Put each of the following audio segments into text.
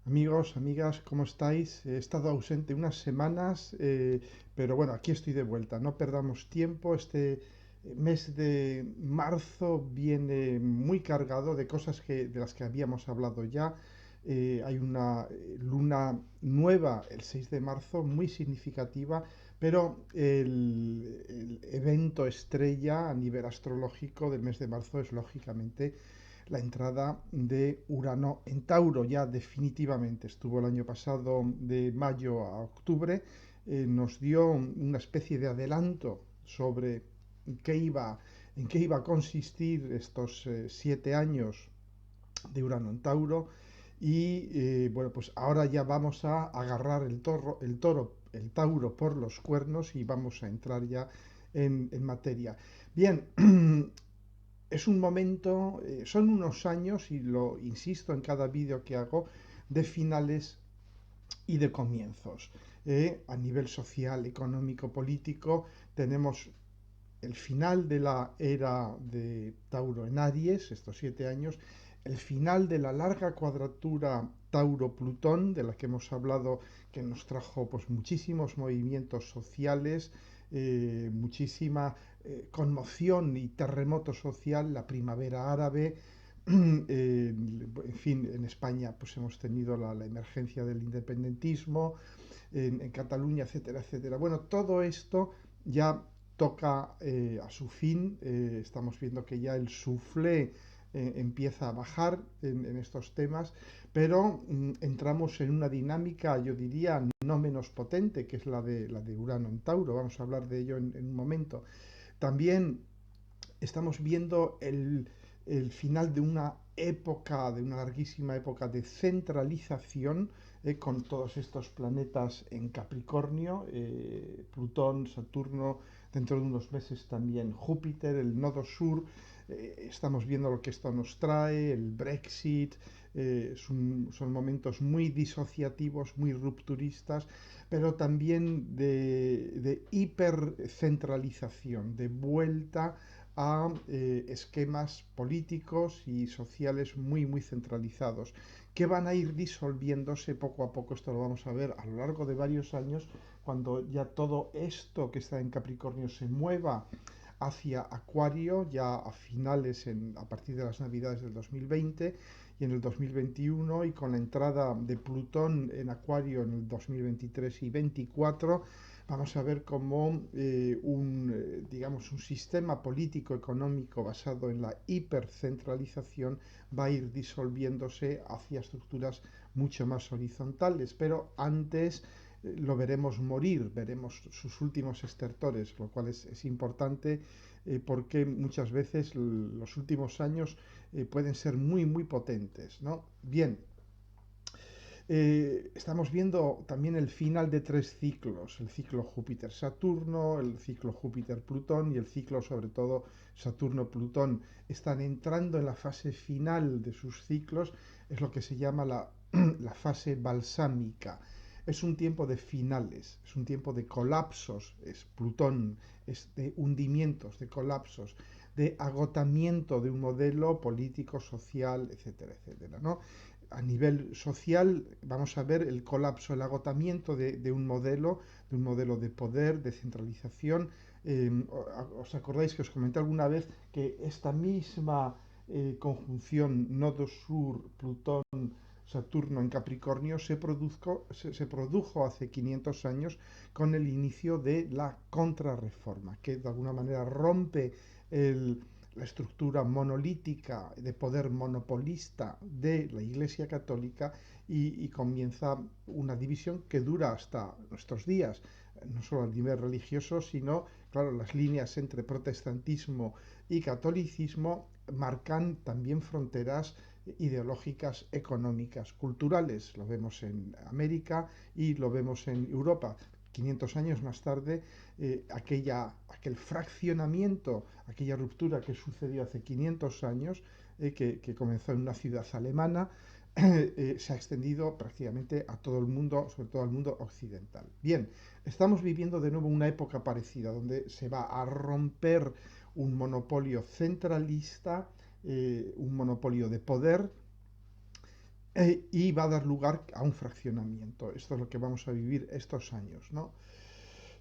Amigos, amigas, ¿cómo estáis? He estado ausente unas semanas, pero bueno, aquí estoy de vuelta. No perdamos tiempo. Este mes de marzo viene muy cargado de cosas de las que habíamos hablado ya. Hay una luna nueva el 6 de marzo, muy significativa, pero el evento estrella a nivel astrológico del mes de marzo es lógicamente la entrada de Urano en Tauro, ya definitivamente. Estuvo el año pasado de mayo a octubre, nos dio una especie de adelanto sobre qué iba, en qué iba a consistir estos 7 años de Urano en Tauro. Y bueno, pues ahora ya vamos a agarrar el Tauro por los cuernos y vamos a entrar ya en materia. Bien, es un momento, son unos años, y lo insisto en cada vídeo que hago, de finales y de comienzos. A nivel social, económico, político, tenemos el final de la era de Tauro en Aries, estos 7 años, el final de la larga cuadratura Tauro-Plutón, de la que hemos hablado, que nos trajo pues, muchísimos movimientos sociales, muchísima conmoción y terremoto social, la primavera árabe. En fin, en España pues hemos tenido la emergencia del independentismo, en Cataluña, etcétera, etcétera. Bueno, todo esto ya toca a su fin. Estamos viendo que ya el soufflé empieza a bajar en estos temas, pero entramos en una dinámica, yo diría, no menos potente, que es la de Urano en Tauro. Vamos a hablar de ello en un momento. También estamos viendo el final de una época, de una larguísima época de centralización, con todos estos planetas en Capricornio, Plutón, Saturno, dentro de unos meses también Júpiter, el nodo sur. Estamos viendo lo que esto nos trae, el Brexit. Son momentos muy disociativos, muy rupturistas, pero también de hipercentralización, de vuelta a esquemas políticos y sociales muy, muy centralizados, que van a ir disolviéndose poco a poco. Esto lo vamos a ver a lo largo de varios años, cuando ya todo esto que está en Capricornio se mueva hacia Acuario, ya a finales, a partir de las Navidades del 2020 y en el 2021, y con la entrada de Plutón en Acuario en el 2023 y 2024. Vamos a ver cómo digamos, un sistema político económico basado en la hipercentralización va a ir disolviéndose hacia estructuras mucho más horizontales, pero antes lo veremos morir, veremos sus últimos estertores, lo cual es importante, porque muchas veces los últimos años pueden ser muy, muy potentes, ¿no? Bien, estamos viendo también el final de tres ciclos: el ciclo Júpiter-Saturno, el ciclo Júpiter-Plutón y el ciclo, sobre todo, Saturno-Plutón. Están entrando en la fase final de sus ciclos, es lo que se llama la fase balsámica. Es un tiempo de finales, es un tiempo de colapsos, es Plutón, es de hundimientos, de colapsos, de agotamiento de un modelo político, social, etcétera, etcétera, ¿no? A nivel social vamos a ver el colapso, el agotamiento de un modelo de poder, de centralización. ¿Os acordáis que os comenté alguna vez que esta misma conjunción nodo sur, Plutón, Saturno en Capricornio se produjo hace 500 años con el inicio de la contrarreforma, que de alguna manera rompe la estructura monolítica de poder monopolista de la Iglesia Católica, y comienza una división que dura hasta nuestros días, no solo a nivel religioso, sino, claro, las líneas entre protestantismo y catolicismo marcan también fronteras ideológicas, económicas, culturales. Lo vemos en América y lo vemos en Europa. 500 años más tarde, aquel fraccionamiento, aquella ruptura que sucedió hace 500 años, que comenzó en una ciudad alemana, se ha extendido prácticamente a todo el mundo, sobre todo al mundo occidental. Bien, estamos viviendo de nuevo una época parecida, donde se va a romper un monopolio centralista, un monopolio de poder, y va a dar lugar a un fraccionamiento. Esto es lo que vamos a vivir estos años, ¿no?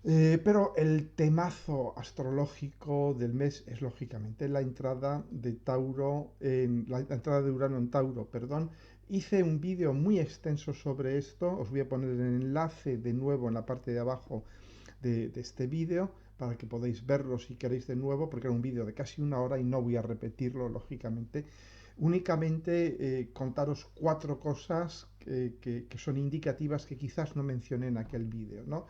Pero el temazo astrológico del mes es lógicamente la entrada de Tauro, la entrada de Urano en Tauro, perdón. Hice un vídeo muy extenso sobre esto, os voy a poner el enlace de nuevo en la parte de abajo de este vídeo para que podáis verlo si queréis de nuevo, porque era un vídeo de casi una hora y no voy a repetirlo, lógicamente. Únicamente contaros cuatro cosas que son indicativas que quizás no mencioné en aquel vídeo, ¿no?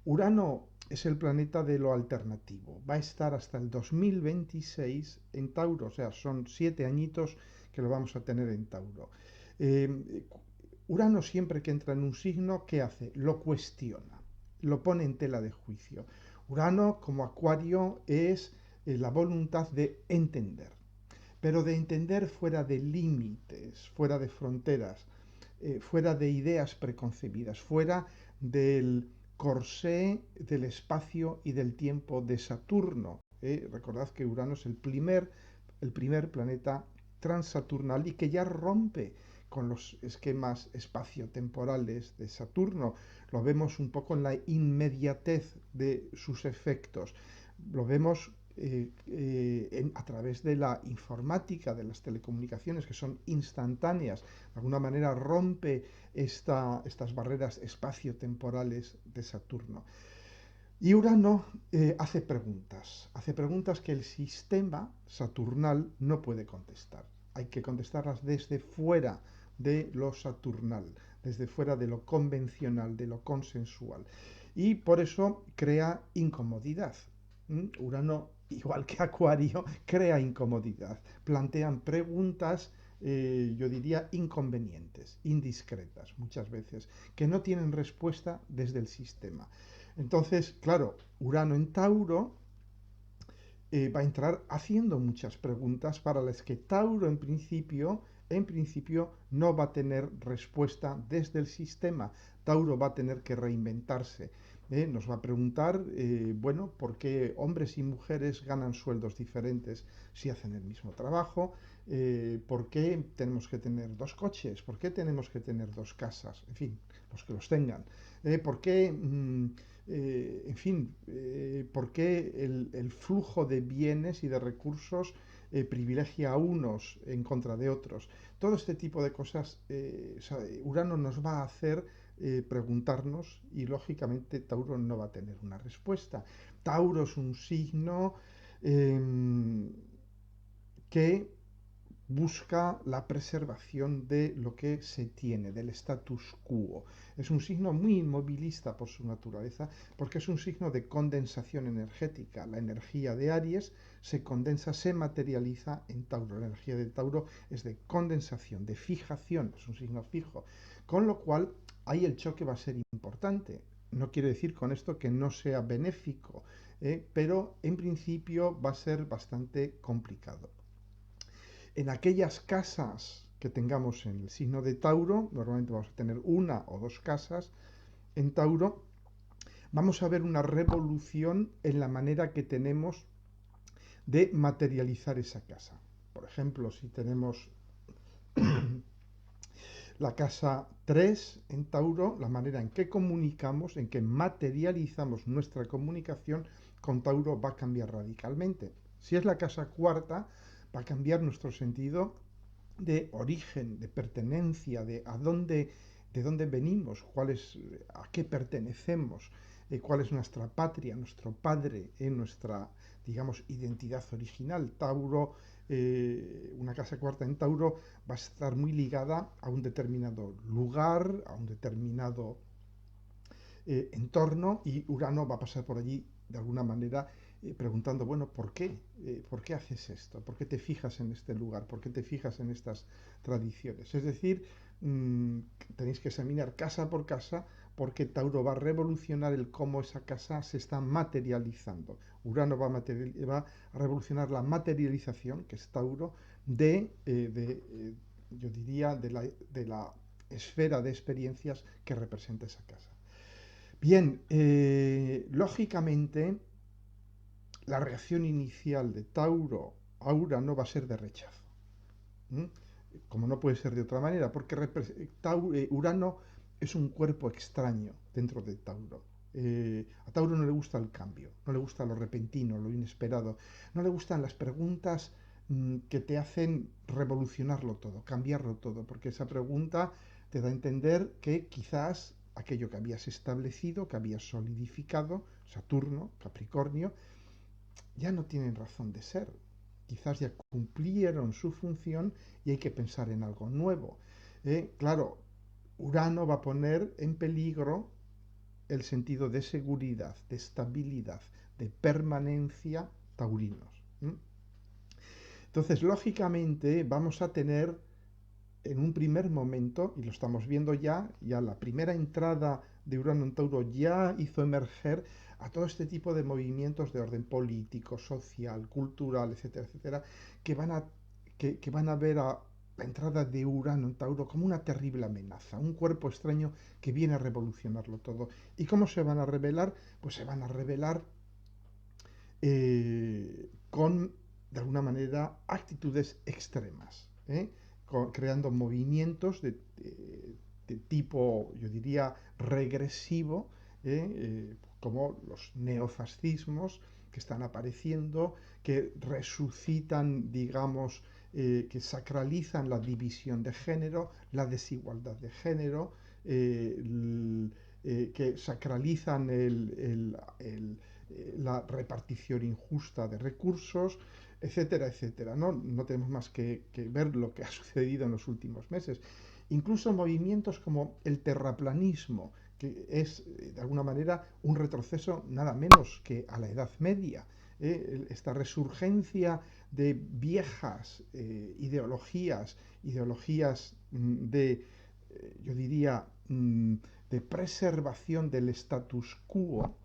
Urano es el planeta de lo alternativo. Va a estar hasta el 2026 en Tauro, o sea, son 7 añitos que lo vamos a tener en Tauro. Eh, Urano siempre que entra en un signo, ¿qué hace? Lo cuestiona, lo pone en tela de juicio. Urano, como Acuario, es la voluntad de entender, pero de entender fuera de límites, fuera de fronteras, fuera de ideas preconcebidas, fuera del corsé del espacio y del tiempo de Saturno. Recordad que Urano es el primer planeta transaturnal y que ya rompe con los esquemas espaciotemporales de Saturno. Lo vemos un poco en la inmediatez de sus efectos. Lo vemos a través de la informática, de las telecomunicaciones, que son instantáneas. De alguna manera rompe estas barreras espaciotemporales de Saturno. Y Urano hace preguntas que el sistema saturnal no puede contestar. Hay que contestarlas desde fuera de lo saturnal, desde fuera de lo convencional, de lo consensual. Y por eso crea incomodidad. Urano, igual que Acuario, crea incomodidad. Plantean preguntas, yo diría, inconvenientes, indiscretas muchas veces, que no tienen respuesta desde el sistema. Entonces, claro, Urano en Tauro va a entrar haciendo muchas preguntas para las que Tauro en principio no va a tener respuesta desde el sistema. Tauro va a tener que reinventarse. Nos va a preguntar, bueno, ¿por qué hombres y mujeres ganan sueldos diferentes si hacen el mismo trabajo? ¿Por qué tenemos que tener dos coches? ¿Por qué tenemos que tener dos casas? En fin, los que los tengan. ¿Por qué en fin, por qué el flujo de bienes y de recursos privilegia a unos en contra de otros. Todo este tipo de cosas, Urano nos va a hacer preguntarnos y lógicamente Tauro no va a tener una respuesta. Tauro es un signo que busca la preservación de lo que se tiene, del status quo. Es un signo muy inmovilista por su naturaleza, porque es un signo de condensación energética. La energía de Aries se condensa, se materializa en Tauro. La energía de Tauro es de condensación, de fijación, es un signo fijo. Con lo cual, ahí el choque va a ser importante. No quiere decir con esto que no sea benéfico, pero en principio va a ser bastante complicado. En aquellas casas que tengamos en el signo de Tauro, normalmente vamos a tener una o dos casas en Tauro, vamos a ver una revolución en la manera que tenemos de materializar esa casa. Por ejemplo, si tenemos la casa 3 en Tauro, la manera en que comunicamos, en que materializamos nuestra comunicación con Tauro va a cambiar radicalmente. Si es la casa cuarta, va a cambiar nuestro sentido de origen, de pertenencia, de dónde venimos, a qué pertenecemos, cuál es nuestra patria, nuestro padre, nuestra, digamos, identidad original. Tauro, una casa cuarta en Tauro va a estar muy ligada a un determinado lugar, a un determinado entorno, y Urano va a pasar por allí de alguna manera preguntando, bueno, ¿por qué? ¿Por qué haces esto? ¿Por qué te fijas en este lugar? ¿Por qué te fijas en estas tradiciones? Es decir, tenéis que examinar casa por casa porque Tauro va a revolucionar el cómo esa casa se está materializando. Urano va a revolucionar la materialización, que es Tauro, yo diría, de la esfera de experiencias que representa esa casa. Bien, lógicamente la reacción inicial de Tauro a Urano va a ser de rechazo. ¿Mm? como no puede ser de otra manera, porque Urano es un cuerpo extraño dentro de Tauro. A Tauro no le gusta el cambio, no le gusta lo repentino, lo inesperado, no le gustan las preguntas que te hacen revolucionarlo todo, cambiarlo todo, porque esa pregunta te da a entender que quizás aquello que habías establecido, que habías solidificado, Saturno, Capricornio, ya no tienen razón de ser. Quizás ya cumplieron su función y hay que pensar en algo nuevo. Claro, Urano va a poner en peligro el sentido de seguridad, de estabilidad, de permanencia taurinos. Entonces, lógicamente, vamos a tener en un primer momento, y lo estamos viendo ya la primera entrada de Urano en Tauro ya hizo emerger a todo este tipo de movimientos de orden político, social, cultural, etcétera, etcétera, que van a ver a la entrada de Urano en Tauro como una terrible amenaza, un cuerpo extraño que viene a revolucionarlo todo. ¿Y cómo se van a revelar? Pues se van a revelar con, de alguna manera, actitudes extremas, creando movimientos de tipo, yo diría, regresivo, como los neofascismos que están apareciendo, que resucitan, digamos, que sacralizan la división de género, la desigualdad de género, que sacralizan la repartición injusta de recursos, etcétera, etcétera. No tenemos más que ver lo que ha sucedido en los últimos meses. Incluso movimientos como el terraplanismo, que es de alguna manera un retroceso nada menos que a la Edad Media. Esta resurgencia de viejas ideologías de, yo diría, de preservación del status quo,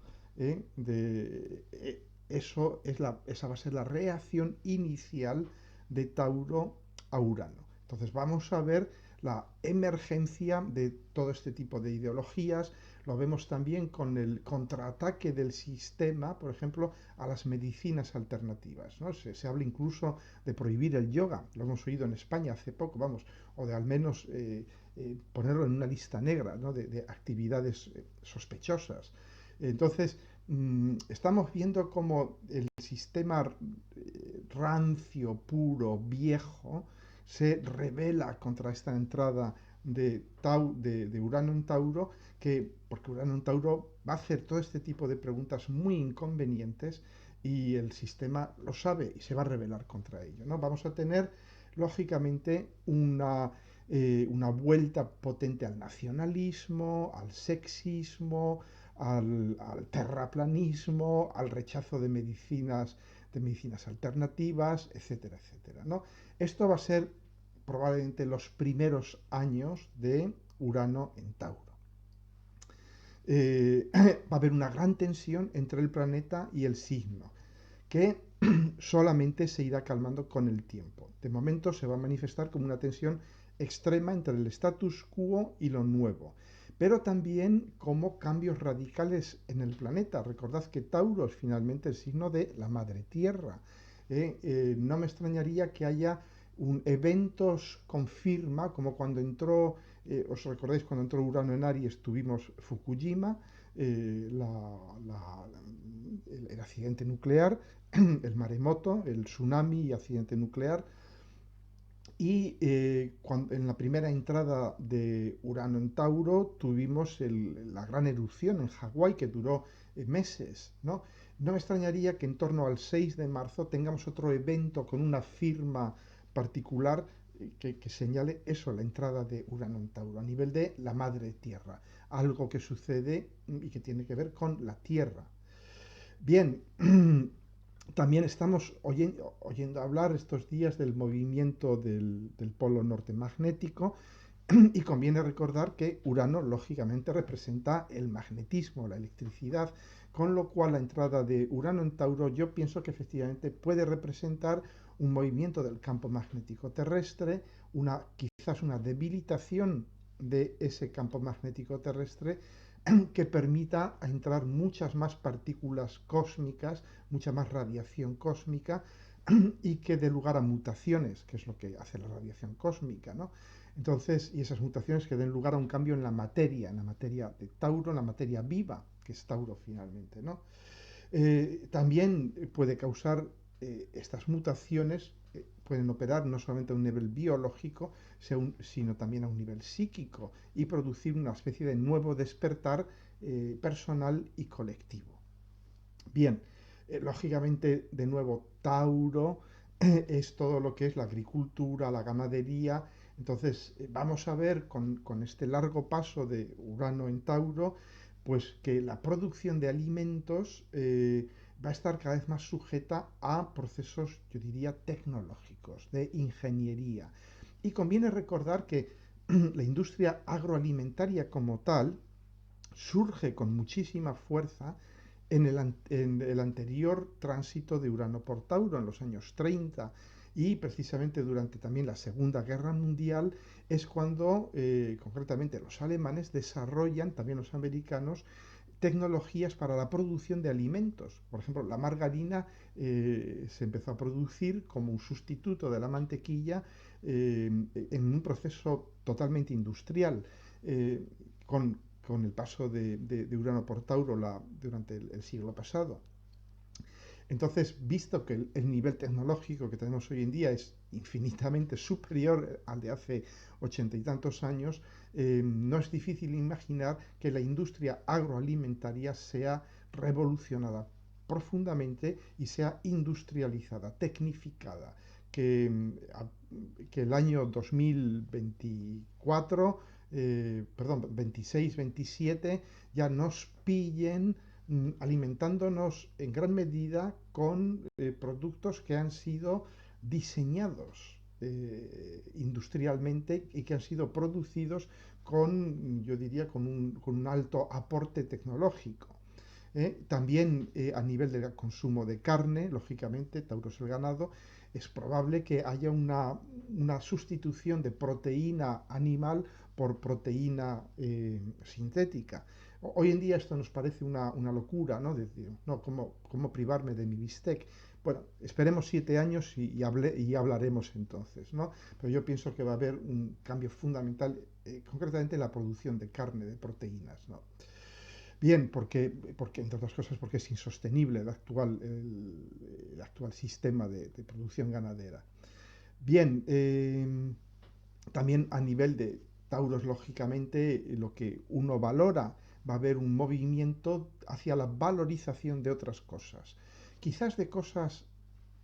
esa va a ser la reacción inicial de Tauro a Urano. Entonces vamos a ver la emergencia de todo este tipo de ideologías. Lo vemos también con el contraataque del sistema, por ejemplo, a las medicinas alternativas, ¿no? Se habla incluso de prohibir el yoga, lo hemos oído en España hace poco, vamos, o de al menos ponerlo en una lista negra, ¿no? de actividades sospechosas. Entonces, estamos viendo como el sistema rancio, puro, viejo, se revela contra esta entrada de Urano en Tauro, porque Urano en Tauro va a hacer todo este tipo de preguntas muy inconvenientes y el sistema lo sabe y se va a rebelar contra ello, ¿no? Vamos a tener, lógicamente, una vuelta potente al nacionalismo, al sexismo, al terraplanismo, al rechazo de medicinas alternativas, etcétera, etcétera, ¿no? Esto va a ser probablemente los primeros años de Urano en Tauro. Va a haber una gran tensión entre el planeta y el signo, que solamente se irá calmando con el tiempo. De momento se va a manifestar como una tensión extrema entre el status quo y lo nuevo, pero también como cambios radicales en el planeta. Recordad que Tauro es finalmente el signo de la Madre Tierra. No me extrañaría que haya eventos con firma, como cuando entró, os recordáis cuando entró Urano en Aries, tuvimos Fukushima, el accidente nuclear, el maremoto, el tsunami y accidente nuclear. Y en la primera entrada de Urano en Tauro tuvimos la gran erupción en Hawái que duró meses, ¿no? No me extrañaría que en torno al 6 de marzo tengamos otro evento con una firma particular que señale eso, la entrada de Urano en Tauro, a nivel de la madre tierra, algo que sucede y que tiene que ver con la tierra. Bien, también estamos oyendo hablar estos días del movimiento del polo norte magnético y conviene recordar que Urano lógicamente representa el magnetismo, la electricidad, con lo cual la entrada de Urano en Tauro yo pienso que efectivamente puede representar un movimiento del campo magnético terrestre, quizás una debilitación de ese campo magnético terrestre que permita entrar muchas más partículas cósmicas, mucha más radiación cósmica, y que dé lugar a mutaciones, que es lo que hace la radiación cósmica, ¿no? Entonces, y esas mutaciones que den lugar a un cambio en la materia de Tauro, en la materia viva, que es Tauro finalmente, ¿no? También puede causar estas mutaciones, pueden operar no solamente a un nivel biológico, sino también a un nivel psíquico y producir una especie de nuevo despertar personal y colectivo. Bien, lógicamente, de nuevo, Tauro es todo lo que es la agricultura, la ganadería. Entonces, vamos a ver con este largo paso de Urano en Tauro, pues que la producción de alimentos va a estar cada vez más sujeta a procesos, yo diría, tecnológicos, de ingeniería. Y conviene recordar que la industria agroalimentaria como tal surge con muchísima fuerza en el anterior tránsito de Urano por Tauro, en los años 30, y precisamente durante también la Segunda Guerra Mundial es cuando concretamente los alemanes desarrollan, también los americanos, tecnologías para la producción de alimentos. Por ejemplo, la margarina se empezó a producir como un sustituto de la mantequilla en un proceso totalmente industrial. Eh, con el paso de Urano por Tauro durante el siglo pasado. Entonces, visto que el nivel tecnológico que tenemos hoy en día es infinitamente superior al de hace 80 y tantos años, no es difícil imaginar que la industria agroalimentaria sea revolucionada profundamente y sea industrializada, tecnificada, que, que el año 2024, perdón, 26, 27, ya nos pillen alimentándonos en gran medida con productos que han sido diseñados industrialmente y que han sido producidos con, yo diría, con un alto aporte tecnológico. También a nivel del consumo de carne, lógicamente, Tauro es el ganado, es probable que haya una sustitución de proteína animal por proteína sintética. Hoy en día esto nos parece una locura, ¿no? Decir, no, ¿cómo privarme de mi bistec? Bueno, esperemos 7 años y hablaremos entonces, ¿no? Pero yo pienso que va a haber un cambio fundamental, concretamente en la producción de carne, de proteínas, ¿no? Bien, porque entre otras cosas, porque es insostenible el actual sistema de producción ganadera. Bien, también a nivel de Tauros, lógicamente, lo que uno valora, va a haber un movimiento hacia la valorización de otras cosas. Quizás de cosas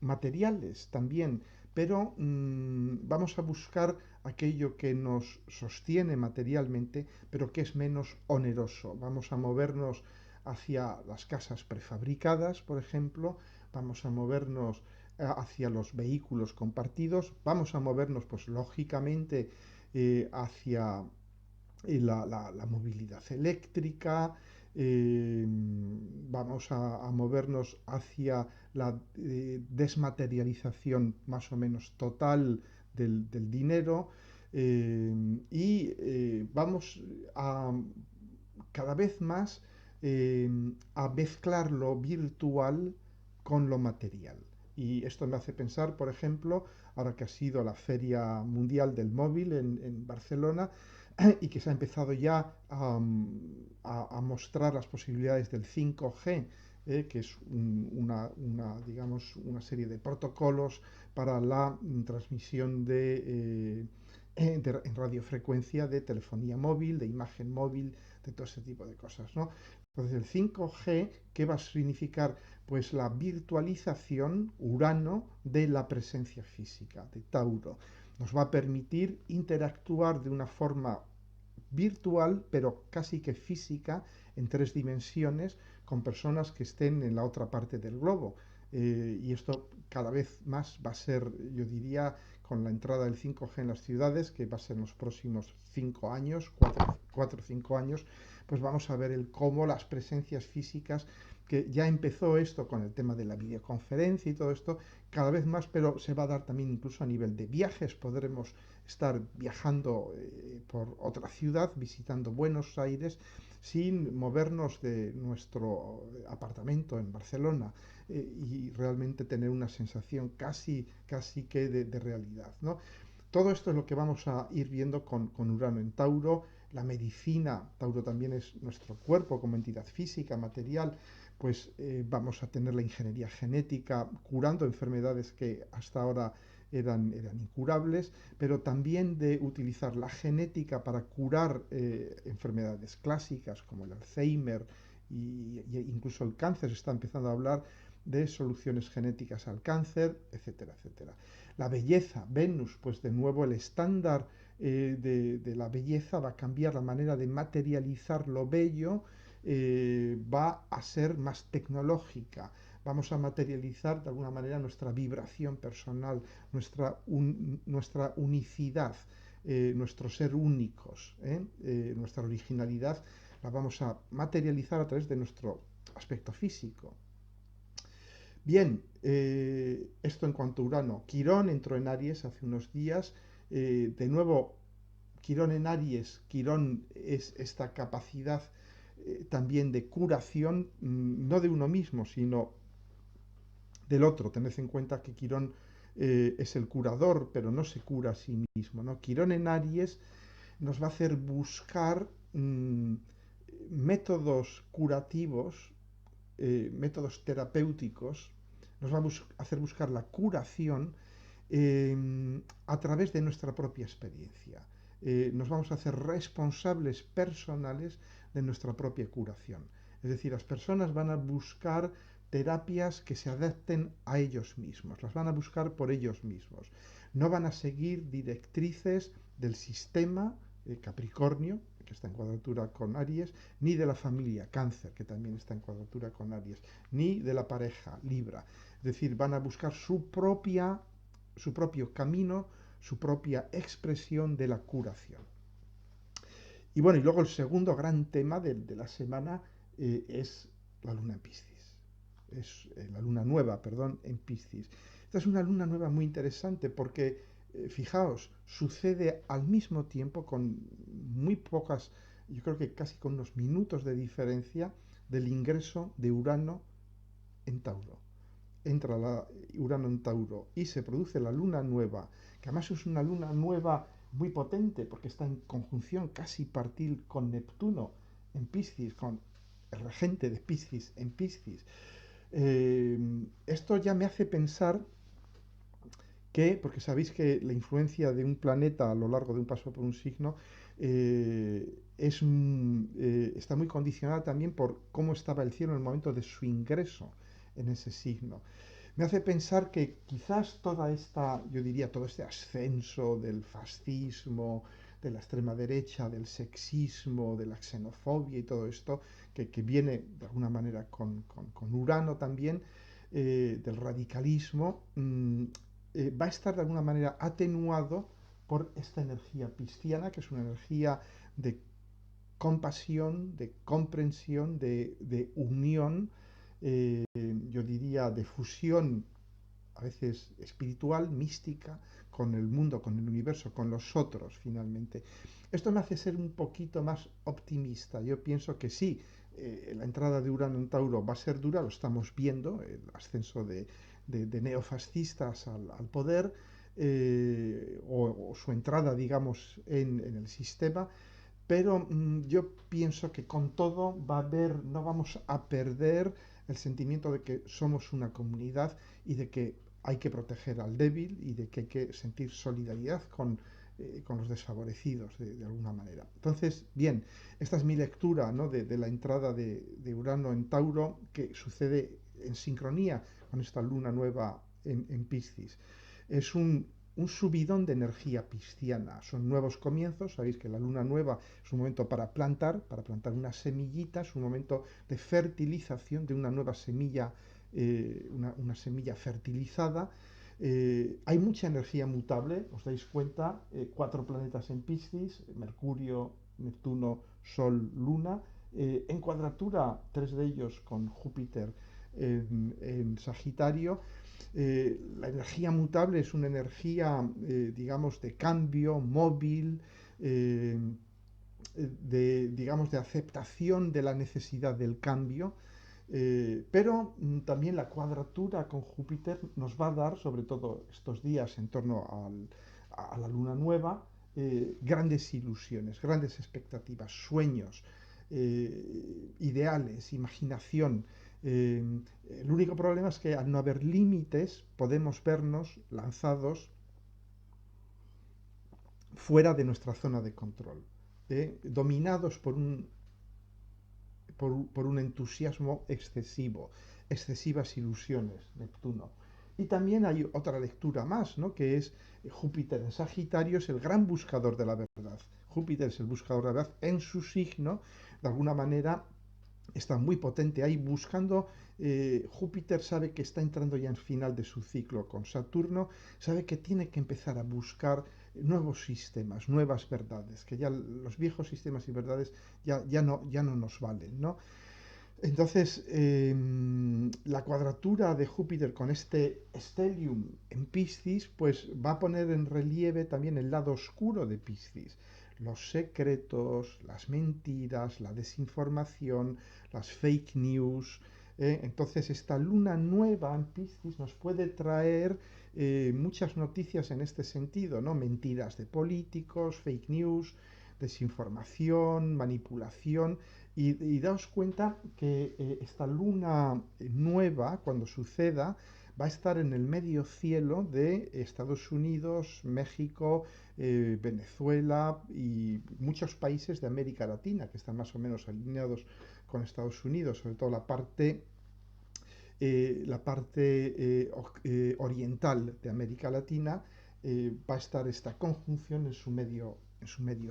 materiales también, pero vamos a buscar aquello que nos sostiene materialmente, pero que es menos oneroso. Vamos a movernos hacia las casas prefabricadas, por ejemplo, vamos a movernos hacia los vehículos compartidos, vamos a movernos, pues lógicamente, hacia la movilidad eléctrica, vamos a movernos hacia la desmaterialización más o menos total del dinero y vamos a cada vez más a mezclar lo virtual con lo material. Y esto me hace pensar, por ejemplo, ahora que ha sido la Feria Mundial del Móvil en Barcelona, y que se ha empezado ya a mostrar las posibilidades del 5G, que es digamos, una serie de protocolos para la transmisión en radiofrecuencia de telefonía móvil, de imagen móvil, de todo ese tipo de cosas, ¿no? Entonces, el 5G, ¿qué va a significar? Pues la virtualización, Urano, de la presencia física, de Tauro. Nos va a permitir interactuar de una forma virtual, pero casi que física, en 3 dimensiones, con personas que estén en la otra parte del globo. Y esto cada vez más va a ser, yo diría, con la entrada del 5G en las ciudades, que va a ser en los próximos 5 años, 4 o 5 años, pues vamos a ver cómo las presencias físicas que ya empezó esto con el tema de la videoconferencia y todo esto, cada vez más, pero se va a dar también incluso a nivel de viajes, podremos estar viajando por otra ciudad, visitando Buenos Aires, sin movernos de nuestro apartamento en Barcelona y realmente tener una sensación casi que de realidad, ¿no? Todo esto es lo que vamos a ir viendo con Urano en Tauro. La medicina, Tauro también es nuestro cuerpo como entidad física, material, pues vamos a tener la ingeniería genética curando enfermedades que hasta ahora eran incurables, pero también de utilizar la genética para curar enfermedades clásicas como el Alzheimer incluso el cáncer. Se está empezando a hablar de soluciones genéticas al cáncer, etcétera, etcétera. La belleza, Venus, pues de nuevo el estándar de la belleza va a cambiar, la manera de materializar lo bello va a ser más tecnológica. Vamos a materializar de alguna manera nuestra vibración personal, nuestra unicidad, nuestro ser únicos, nuestra originalidad la vamos a materializar a través de nuestro aspecto físico. Bien, esto en cuanto a Urano. Quirón entró en Aries hace unos días. De nuevo, Quirón en Aries, Quirón es esta capacidad también de curación, no de uno mismo, sino del otro. Tened en cuenta que Quirón es el curador, pero no se cura a sí mismo, ¿no? Quirón en Aries nos va a hacer buscar métodos curativos, métodos terapéuticos, nos va a hacer buscar la curación a través de nuestra propia experiencia. Nos vamos a hacer responsables personales de nuestra propia curación. Es decir, las personas van a buscar terapias que se adapten a ellos mismos, las van a buscar por ellos mismos. No van a seguir directrices del sistema Capricornio, que está en cuadratura con Aries, ni de la familia Cáncer, que también está en cuadratura con Aries, ni de la pareja Libra. Es decir, van a buscar su propio camino, su propia expresión de la curación. Y bueno, y luego el segundo gran tema de la semana es la luna en Piscis. Es la luna nueva, perdón, en Piscis. Esta es una luna nueva muy interesante porque, fijaos, sucede al mismo tiempo con muy pocas, yo creo que casi con unos minutos de diferencia del ingreso de Urano en Tauro. Entra Urano en Tauro y se produce la luna nueva, que además es una luna nueva muy potente porque está en conjunción casi partil con Neptuno en Piscis, con el regente de Piscis en Piscis. Esto ya me hace pensar que, porque sabéis que la influencia de un planeta a lo largo de un paso por un signo está muy condicionada también por cómo estaba el cielo en el momento de su ingreso en ese signo. Me hace pensar que quizás yo diría, todo este ascenso del fascismo, de la extrema derecha, del sexismo, de la xenofobia y todo esto, que viene de alguna manera con Urano también, del radicalismo, va a estar de alguna manera atenuado por esta energía pisciana, que es una energía de compasión, de comprensión, de unión, yo diría de fusión, a veces espiritual, mística, con el mundo, con el universo, con los otros, finalmente. Esto me hace ser un poquito más optimista. Yo pienso que sí, la entrada de Urano en Tauro va a ser dura, lo estamos viendo, el ascenso de neofascistas al poder, o su entrada, digamos, en el sistema, pero yo pienso que con todo no vamos a perder el sentimiento de que somos una comunidad y de que hay que proteger al débil y de que hay que sentir solidaridad con los desfavorecidos de alguna manera. Entonces, bien, esta es mi lectura, ¿no?, de la entrada de Urano en Tauro, que sucede en sincronía con esta luna nueva en Piscis. Es un subidón de energía pisciana. Son nuevos comienzos. Sabéis que la luna nueva es un momento para plantar una semillita, es un momento de fertilización de una nueva semilla, una semilla fertilizada. Hay mucha energía mutable, os dais cuenta, 4 planetas en Piscis: Mercurio, Neptuno, Sol, Luna. en cuadratura, tres de ellos con Júpiter en Sagitario. La energía mutable es una energía, digamos, de cambio, móvil, eh, digamos, de aceptación de la necesidad del cambio, pero también la cuadratura con Júpiter nos va a dar, sobre todo estos días en torno a la luna nueva, grandes ilusiones, grandes expectativas, sueños, ideales, imaginación. Eh, el único problema es que al no haber límites podemos vernos lanzados fuera de nuestra zona de control, dominados por un entusiasmo excesivo, excesivas ilusiones, Neptuno. Y también hay otra lectura más, ¿no? Que es Júpiter en Sagitario es el gran buscador de la verdad. Júpiter es el buscador de la verdad en su signo, de alguna manera está muy potente ahí buscando. Júpiter sabe que está entrando ya en final de su ciclo con Saturno, sabe que tiene que empezar a buscar nuevos sistemas, nuevas verdades, que ya los viejos sistemas y verdades ya no nos valen, ¿no? Entonces, la cuadratura de Júpiter con este stellium en Piscis, pues va a poner en relieve también el lado oscuro de Piscis, los secretos, las mentiras, la desinformación, las fake news. Entonces, esta luna nueva en Piscis nos puede traer muchas noticias en este sentido, ¿no? Mentiras de políticos, fake news, desinformación, manipulación. Y daos cuenta que esta luna nueva, cuando suceda, va a estar en el medio cielo de Estados Unidos, México, Venezuela y muchos países de América Latina que están más o menos alineados con Estados Unidos, sobre todo la parte oriental de América Latina. Va a estar esta conjunción en su medio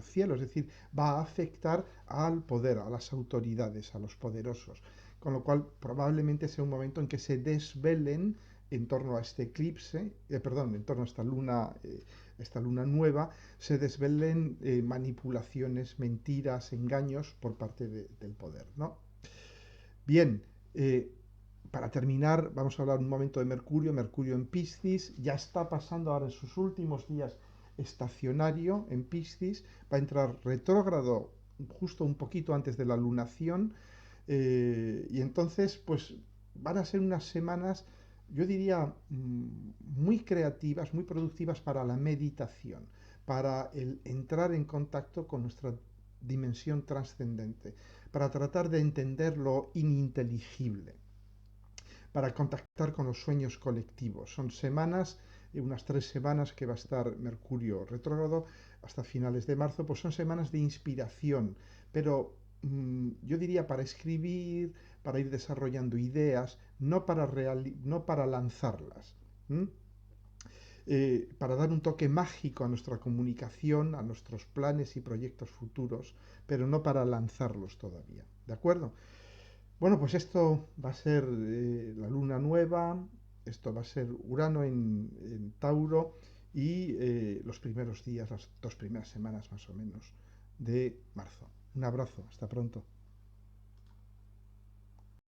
cielo, es decir, va a afectar al poder, a las autoridades, a los poderosos, con lo cual probablemente sea un momento en que se desvelen en torno a este eclipse, perdón, en torno a esta luna nueva, se desvelen manipulaciones, mentiras, engaños por parte del poder, ¿no? Bien, para terminar, vamos a hablar un momento de Mercurio. Mercurio en Piscis ya está pasando ahora en sus últimos días estacionario en Piscis, va a entrar retrógrado justo un poquito antes de la lunación, y entonces pues van a ser unas semanas, yo diría, muy creativas, muy productivas para la meditación, para el entrar en contacto con nuestra dimensión trascendente, para tratar de entender lo ininteligible, para contactar con los sueños colectivos. Son semanas, unas 3 semanas que va a estar Mercurio retrógrado hasta finales de marzo, pues son semanas de inspiración, pero yo diría para escribir, para ir desarrollando ideas, no para lanzarlas. Para dar un toque mágico a nuestra comunicación, a nuestros planes y proyectos futuros, pero no para lanzarlos todavía. ¿De acuerdo? Bueno, pues esto va a ser la luna nueva, esto va a ser Urano en Tauro y los primeros días, las 2 primeras semanas más o menos de marzo. Un abrazo, hasta pronto.